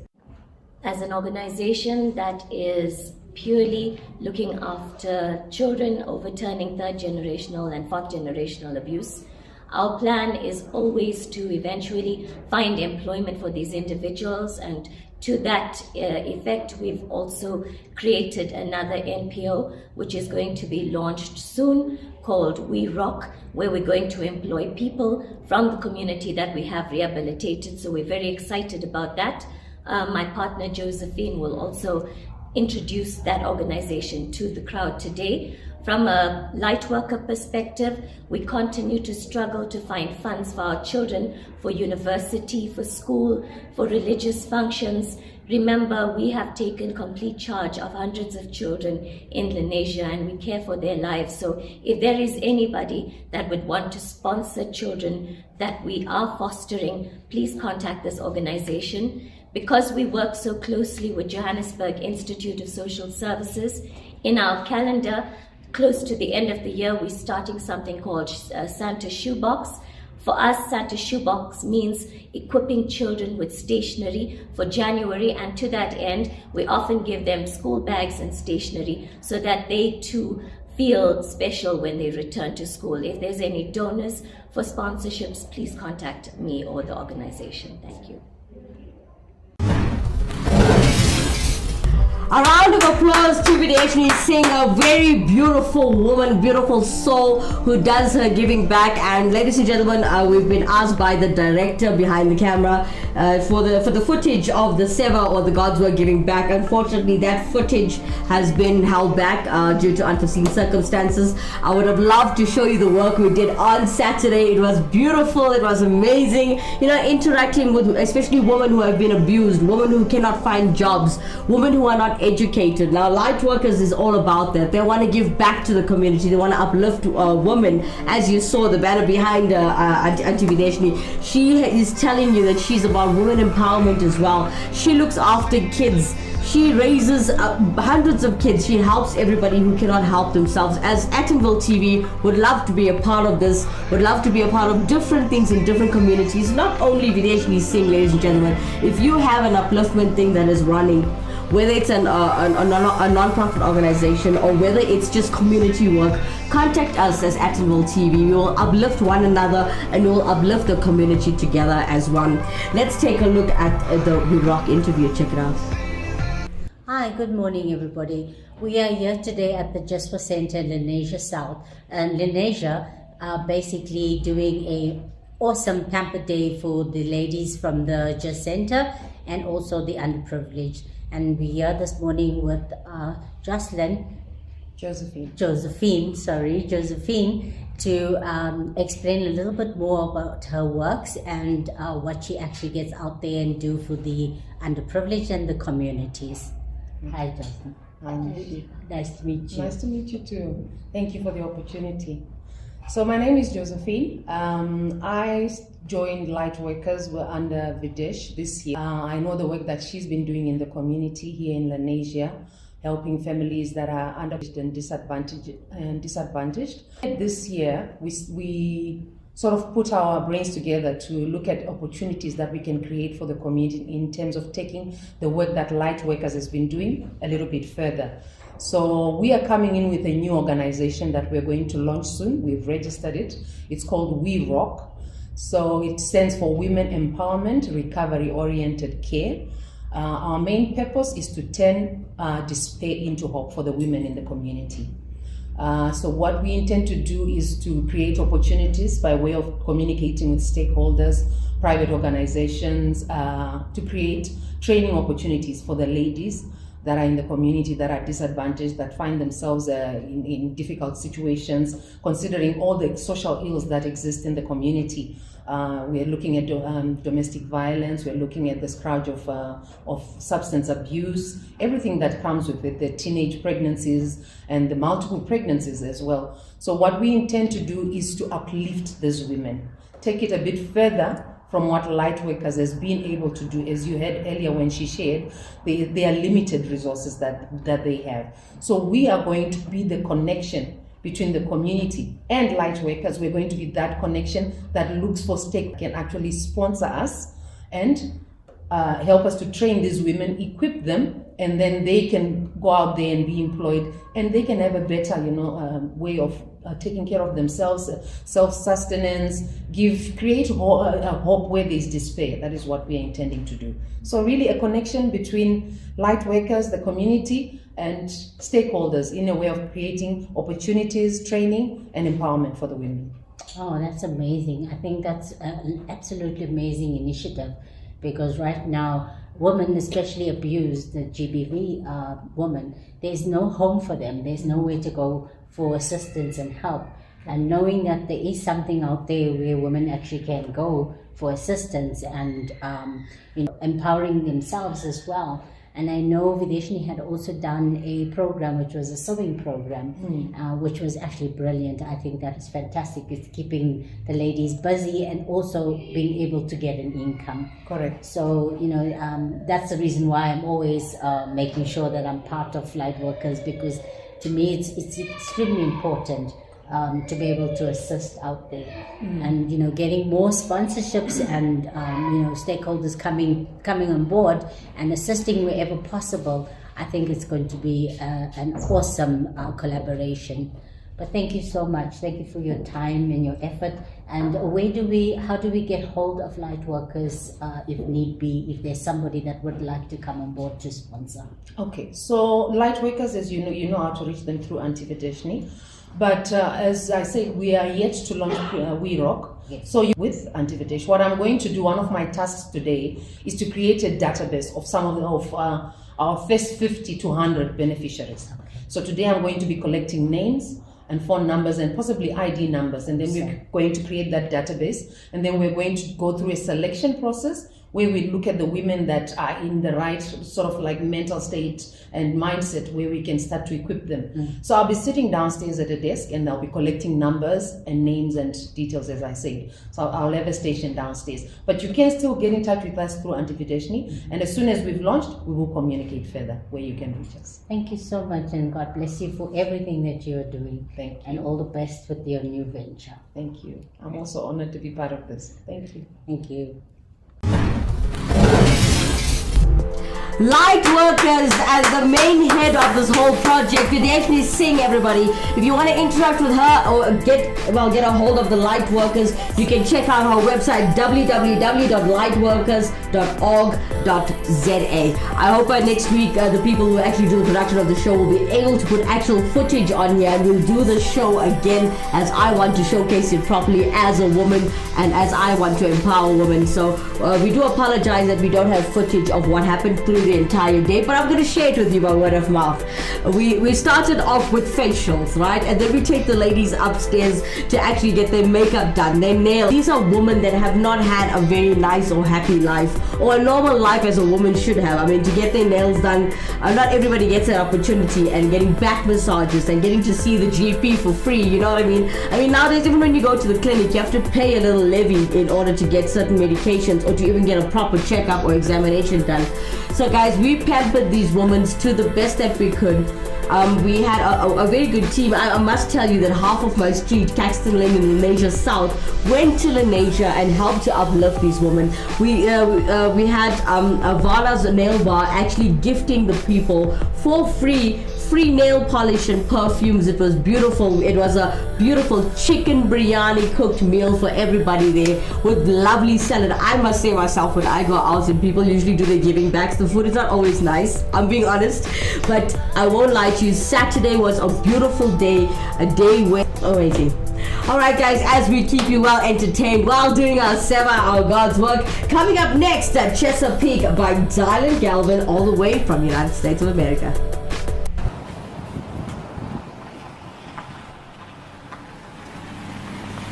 As an organization that is purely looking after children overturning third-generational and fourth-generational abuse, our plan is always to eventually find employment for these individuals, and to that effect, we've also created another NPO which is going to be launched soon called We Rock, where we're going to employ people from the community that we have rehabilitated. So we're very excited about that. My partner Josephine will also introduce that organization to the crowd today. From a light worker perspective, we continue to struggle to find funds for our children, for university, for school, for religious functions. Remember, we have taken complete charge of hundreds of children in Lenasia and we care for their lives. So if there is anybody that would want to sponsor children that we are fostering, please contact this organization. Because we work so closely with Johannesburg Institute of Social Services, in our calendar, close to the end of the year, we're starting something called Santa Shoebox. For us, Santa Shoebox means equipping children with stationery for January, and to that end, we often give them school bags and stationery so that they too feel special when they return to school. If there's any donors for sponsorships, please contact me or the organization. Thank you. A round of applause to Videshni Singh, a very beautiful woman, beautiful soul who does her giving back. And ladies and gentlemen, we've been asked by the director behind the camera for the footage of the Seva or the Gods Were Giving Back. Unfortunately, that footage has been held back due to unforeseen circumstances. I would have loved to show you the work we did on Saturday. It was beautiful. It was amazing. You know, interacting with especially women who have been abused, women who cannot find jobs, women who are not educated. Now, Light Workers is all about that. They want to give back to the community. They want to uplift women. As you saw, the banner behind Auntie Videshni, she is telling you that she's about women empowerment as well. She looks after kids. She raises hundreds of kids. She helps everybody who cannot help themselves. As Attenville TV would love to be a part of this, would love to be a part of different things in different communities. Not only Videshni Singh, ladies and gentlemen. If you have an upliftment thing that is running, whether it's a non-profit organization or whether it's just community work, contact us as Attenville TV. We will uplift one another and we will uplift the community together as one. Let's take a look at the We Rock interview. Check it out. Hi, good morning everybody. We are here today at the Jasper Center in Lenasia South. And Lenasia are basically doing a awesome pamper day for the ladies from the Just Center and also the underprivileged. And we're here this morning with Josephine, to explain a little bit more about her works and what she actually gets out there and do for the underprivileged and the communities. Hi, Josephine. Nice to meet you. Nice to meet you too. Thank you for the opportunity. So my name is Josephine. I joined Lightworkers under Videsh this year. I know the work that she's been doing in the community here in Lenasia, helping families that are underprivileged and disadvantaged. This year, we sort of put our brains together to look at opportunities that we can create for the community in terms of taking the work that Lightworkers has been doing a little bit further. So we are coming in with a new organization that we're going to launch soon. We've registered it. It's called We Rock. So it stands for Women Empowerment Recovery Oriented Care. Our main purpose is to turn despair into hope for the women in the community. So what we intend to do is to create opportunities by way of communicating with stakeholders, private organizations, to create training opportunities for the ladies that are in the community that are disadvantaged, that find themselves in difficult situations, considering all the social ills that exist in the community. We're looking at domestic violence, we're looking at the scourge of substance abuse, everything that comes with it, the teenage pregnancies and the multiple pregnancies as well. So what we intend to do is to uplift these women, take it a bit further from what Lightworkers has been able to do. As you heard earlier when she shared, they are limited resources that they have. So we are going to be the connection between the community and Lightworkers. We're going to be that connection that looks for stake, can actually sponsor us and help us to train these women, equip them, and then they can go out there and be employed, and they can have a better, way of taking care of themselves, self-sustenance, create a hope where there's despair. That is what we are intending to do. So really a connection between Lightworkers, the community, and stakeholders in a way of creating opportunities, training, and empowerment for the women. Oh, that's amazing. I think that's an absolutely amazing initiative, because right now, women, especially abused, the GBV women, there's no home for them. There's nowhere to go for assistance and help. And knowing that there is something out there where women actually can go for assistance and empowering themselves as well. And I know Videshni had also done a program, which was a sewing program, which was actually brilliant. I think that is fantastic. It's keeping the ladies busy and also being able to get an income. Correct. So, that's the reason why I'm always making sure that I'm part of Lightworkers, because to me it's extremely important to be able to assist out there, and getting more sponsorships and stakeholders coming on board and assisting wherever possible. I think it's going to be an awesome collaboration. But thank you so much. Thank you for your time and your effort. And how do we get hold of light workers if need be, if there's somebody that would like to come on board to sponsor? Okay, so light workers, as you know how to reach them through Anti-Vedeshni. But as I said, we are yet to launch We Rock. Yes. So with Anti-Vedesh, what I'm going to do, one of my tasks today, is to create a database of some of our first 50 to 100 beneficiaries. Okay. So today I'm going to be collecting names and phone numbers and possibly ID numbers, and then we're going to create that database, and then we're going to go through a selection process where we look at the women that are in the right sort of like mental state and mindset where we can start to equip them. So I'll be sitting downstairs at a desk and I'll be collecting numbers and names and details, as I said. So I'll have a station downstairs. But you can still get in touch with us through Anti-Vedeshni, and as soon as we've launched, we will communicate further where you can reach us. Thank you so much, and God bless you for everything that you're doing. Thank you. And all the best with your new venture. Thank you. I'm also honored to be part of this. Thank you. Thank you. Light workers as the main head of this whole project. Videshni Singh, everybody. If you want to interact with her or get a hold of the light workers, you can check out her website www.lightworkers.org.za. I hope next week the people who actually do the production of the show will be able to put actual footage on here, and we'll do the show again as I want to showcase it properly as a woman and as I want to empower women. So we do apologize that we don't have footage of what happened through the entire day, but I'm going to share it with you by word of mouth. We started off with facials, right? And then we take the ladies upstairs to actually get their makeup done, their nails. These are women that have not had a very nice or happy life, or a normal life as a woman should have. I mean, to get their nails done, not everybody gets that opportunity, and getting back massages and getting to see the GP for free, you know what I mean? I mean, nowadays, even when you go to the clinic, you have to pay a little levy in order to get certain medications or to even get a proper checkup or examination done. So guys, we pampered these women to the best that we could. We had a very good team. I must tell you that half of my street, Caxton Lane in Lenasia South, went to Lenasia and helped to uplift these women. We had Vala's Nail Bar actually gifting the people for free nail polish and perfumes. It was beautiful. It was a beautiful chicken biryani cooked meal for everybody there with lovely salad. I must say myself, when I go out and people usually do their giving backs, the food is not always nice, I'm being honest, but I won't lie to you, Saturday was a beautiful day, a day where amazing. Alright guys, as we keep you well entertained while doing our Seva, our God's work, coming up next at Chesapeake by Dylan Galvin, all the way from United States of America.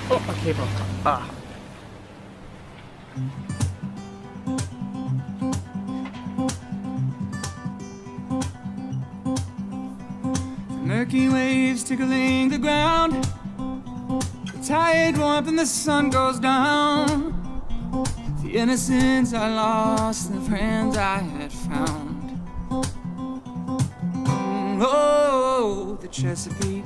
Oh, okay, bro. Murky waves tickling the ground, the tide warmth and the sun goes down. The innocence I lost, the friends I had found. Oh, the Chesapeake.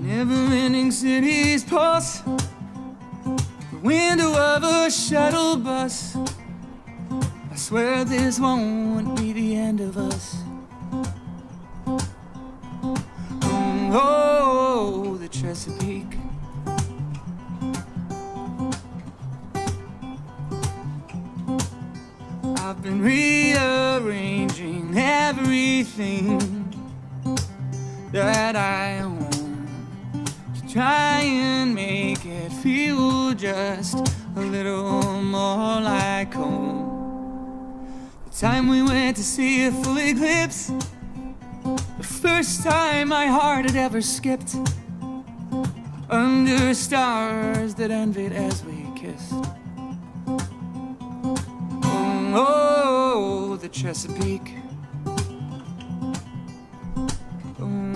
Never-ending city's pulse, the window of a shuttle bus. I swear this won't be the end of us. Oh, the Chesapeake. I've been rearranging everything that I own, try and make it feel just a little more like home. The time we went to see a full eclipse, the first time my heart had ever skipped, under stars that envied as we kissed. Oh, the Chesapeake.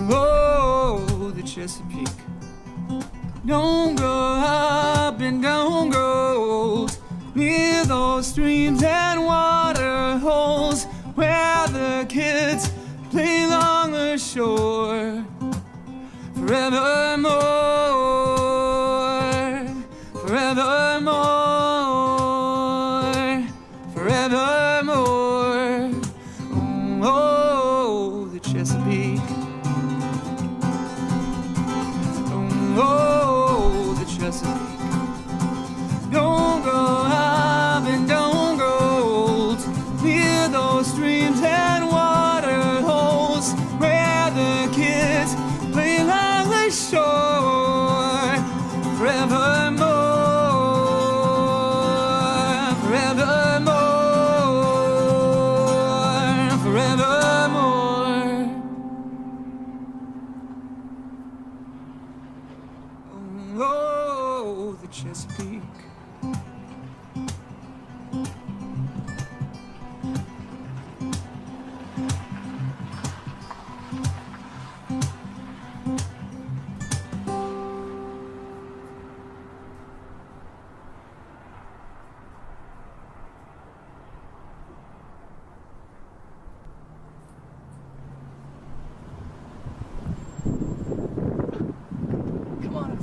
Oh, the Chesapeake. Don't grow up and don't grow old near those streams and water holes where the kids play along the shore. Forevermore, forevermore, forevermore.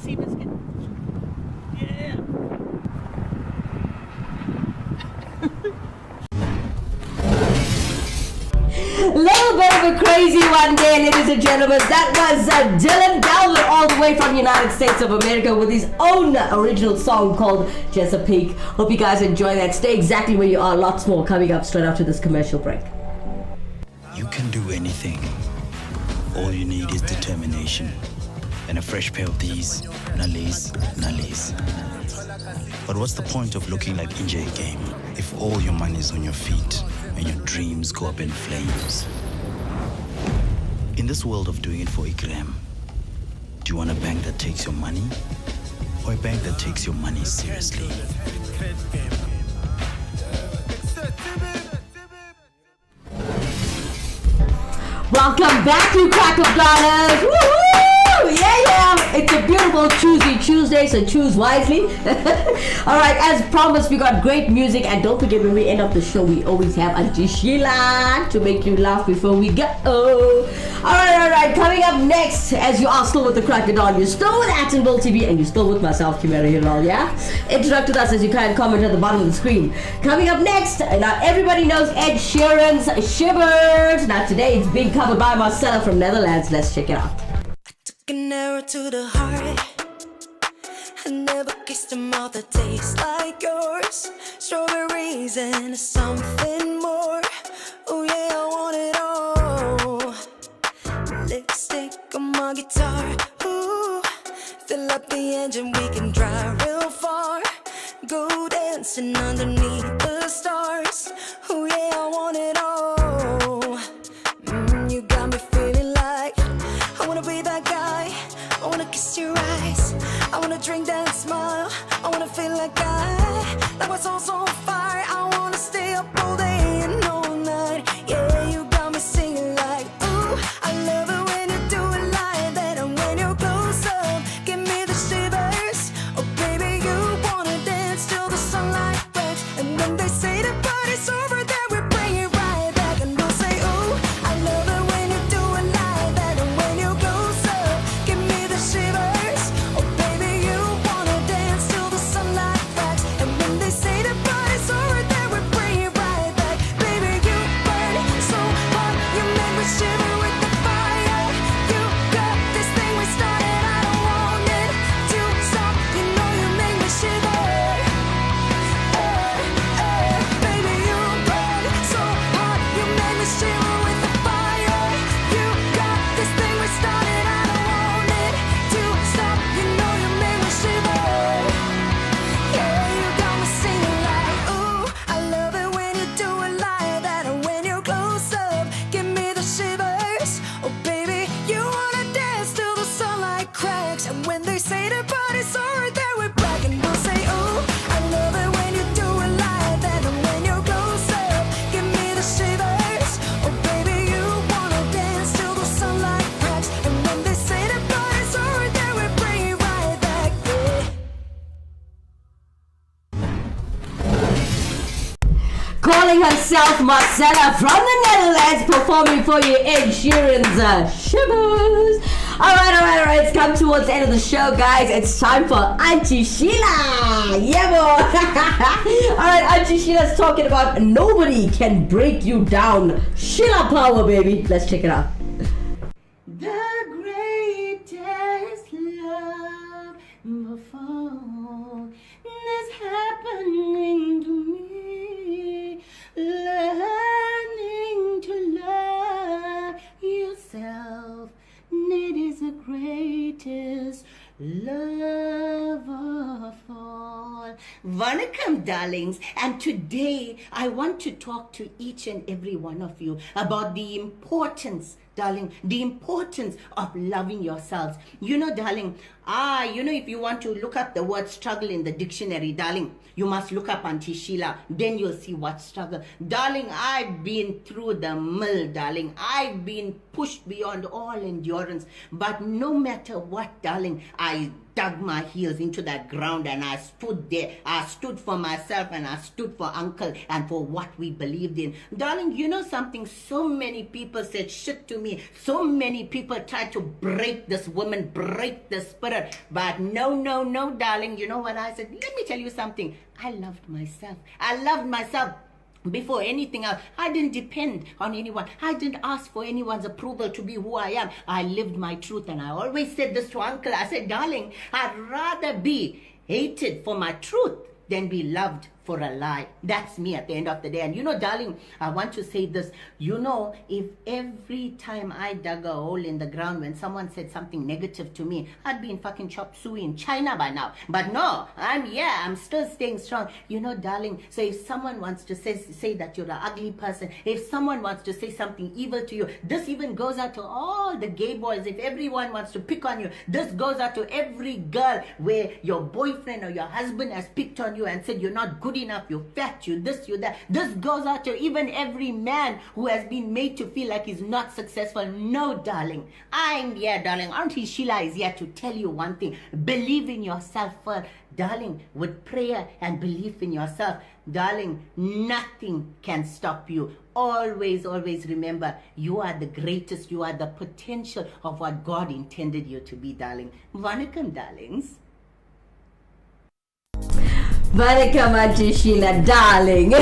Seabiscuit. Yeah. Little bit of a crazy one there, ladies and gentlemen. That was Dylan Galvin, all the way from the United States of America, with his own original song called Chesapeake. Hope you guys enjoy that. Stay exactly where you are. Lots more coming up straight after this commercial break. You can do anything. All you need is determination and a fresh pair of these nallies. But what's the point of looking like Injay game if all your money is on your feet and your dreams go up in flames? In this world of doing it for Ikram, do you want a bank that takes your money or a bank that takes your money seriously? Welcome back, you crack of dollars. Woohoo! Yeah. It's a beautiful Tuesday, so choose wisely. All right, as promised, we got great music, and don't forget, when we end up the show, we always have Auntie Sheila to make you laugh before we go. All right. Coming up next, as you are still with the crack of dawn, you're still with Actonville TV, and you're still with myself, Kimera Heeralal. Yeah. Interact with us as you can. Comment at the bottom of the screen. Coming up next, now everybody knows Ed Sheeran's Shivers. Now today it's being covered by Marcella from Netherlands. Let's check it out. An arrow to the heart. I never kissed a mouth that tastes like yours. Strawberries and something more. Oh yeah, I want it all. Lipstick on my guitar. Ooh, fill up the engine, we can drive real far. Go dancing underneath the stars. Oh yeah, I want it all. You got me feeling like I wanna be that guy. I wanna kiss your eyes. I wanna drink that smile. I wanna feel like my soul's on fire. I wanna stay up all day and all night. Yeah, you got me singing like, ooh, I love it when you do it like that. And when you're close up, give me the shivers. Oh baby, you wanna dance till the sunlight breaks. And when they say the party's over, then we bring it right back. And we'll say, ooh, I love it when you do it like that. And when you're close up, give me the shivers. Oh baby, you wanna dance till the sunlight cracks. And when they say the party's over, then we bring it right back. Baby, you burn so hot, you make me shiver with the fire. You got this thing we started, I don't want it to stop. You know you make me shiver. Baby, you burn so hot, you make me shiver with the fire. You got this thing we started, I don't want it to stop. You know you make me shiver. Yeah, you got me singing like, ooh, I love it when you do it like that. And when you're close up, give me the shivers. Oh baby, you wanna dance till the sunlight cracks. And when they say the party's over, then we're back. And we'll say, ooh, I love it when you do it like that. And when you're close up, give me the shivers. Oh baby, you wanna dance till the sunlight cracks. And when they say the party's over, then we bring it right back. Yeah. Calling herself Marcella from the Netherlands, performing for you Ed Sheeran's Shivers. All right. It's come towards the end of the show, guys. It's time for Auntie Sheila. Yeah, boy. All right, Auntie Sheila's talking about nobody can break you down. Sheila power, baby. Let's check it out. The greatest love before is happening to me. Learning to love yourself, it is the greatest love of all. Vanakkam, darlings, and today I want to talk to each and every one of you about the importance, darling, the importance of loving yourselves. You know, darling, if you want to look up the word struggle in the dictionary, darling, you must look up Auntie Sheila. Then you'll see what struggle. Darling, I've been through the mill, darling. I've been pushed beyond all endurance. But no matter what, darling, I dug my heels into that ground and I stood there. I stood for myself and I stood for Uncle and for what we believed in. Darling, you know something? So many people said shit to me. So many people tried to break this woman, break the spirit mirror. But no, darling. You know what I said? Let me tell you something. I loved myself. I loved myself. Before anything else, I didn't depend on anyone. I didn't ask for anyone's approval to be who I am. I lived my truth, and I always said this to Uncle. I said, darling, I'd rather be hated for my truth than be loved for a lie. That's me at the end of the day. And you know, darling, I want to say this. You know, if every time I dug a hole in the ground when someone said something negative to me, I'd be in fucking chop suey in China by now. But no, I'm still staying strong. You know, darling, so if someone wants to say that you're an ugly person, if someone wants to say something evil to you, this even goes out to all the gay boys. If everyone wants to pick on you, this goes out to every girl where your boyfriend or your husband has picked on you and said you're not good enough, you're fat, you this, you that. This goes out to even every man who has been made to feel like he's not successful. No, darling. Darling. Auntie Sheila is here to tell you one thing. Believe in yourself first. Darling, with prayer and belief in yourself, darling, nothing can stop you. Always remember, you are the greatest. You are the potential of what God intended you to be, darling. Vanakkam, darlings. Vanakkam, Auntie Sheila, darling.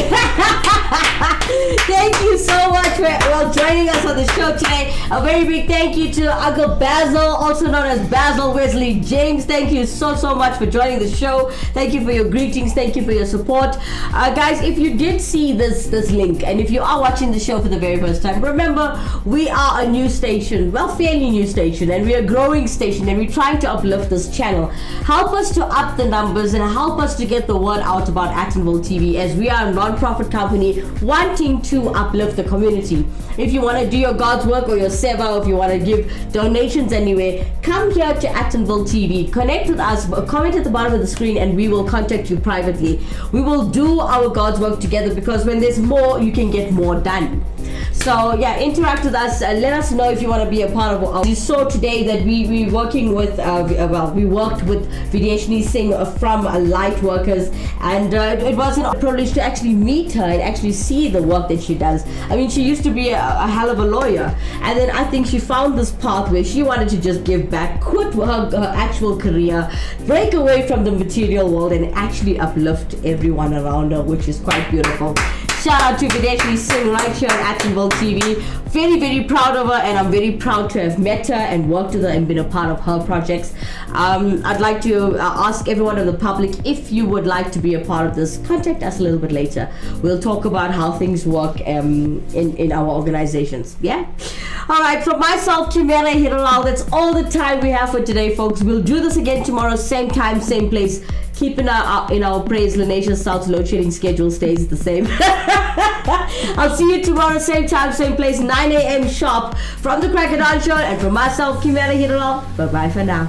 Thank you so much for joining us on the show today. A very big thank you to Uncle Basil, also known as Basil Wesley James. Thank you so much for joining the show. Thank you for your greetings. Thank you for your support. Guys, if you did see this link, and if you are watching the show for the very first time, remember, we are a new station, fairly new station, and we're a growing station, and we're trying to uplift this channel. Help us to up the numbers and help us to get the word out about Actonville TV, as we are a non-profit company wanting to uplift the community. If you want to do your God's work or your seva, if you want to give donations anywhere, come here to Actonville TV, connect with us, comment at the bottom of the screen, and we will contact you privately. We will do our God's work together, because when there's more, you can get more done. So yeah, interact with us. Let us know if you want to be a part of it. You saw today that we working with we worked with Videshni Singh from Light Workers, and it was a privilege to actually meet her and actually see the work that she does. I mean, she used to be a hell of a lawyer, and then I think she found this path where she wanted to just give back, quit her actual career, break away from the material world, and actually uplift everyone around her, which is quite beautiful. Shout out to Videshni Singh right here on Actonville TV. Very proud of her, and I'm very proud to have met her and worked with her and been a part of her projects. I'd like to ask everyone in the public, if you would like to be a part of this, contact us a little bit later. We'll talk about how things work in our organizations. Yeah? Alright, from myself, Kimera, Heeralal, that's all the time we have for today, folks. We'll do this again tomorrow, same time, same place. Keep in our praise. Lanesha South's load shedding schedule stays the same. I'll see you tomorrow, same time, same place, 9 a.m. sharp, from the Crack of Dawn Show, and from myself, Kimera Heeralal. Bye bye for now.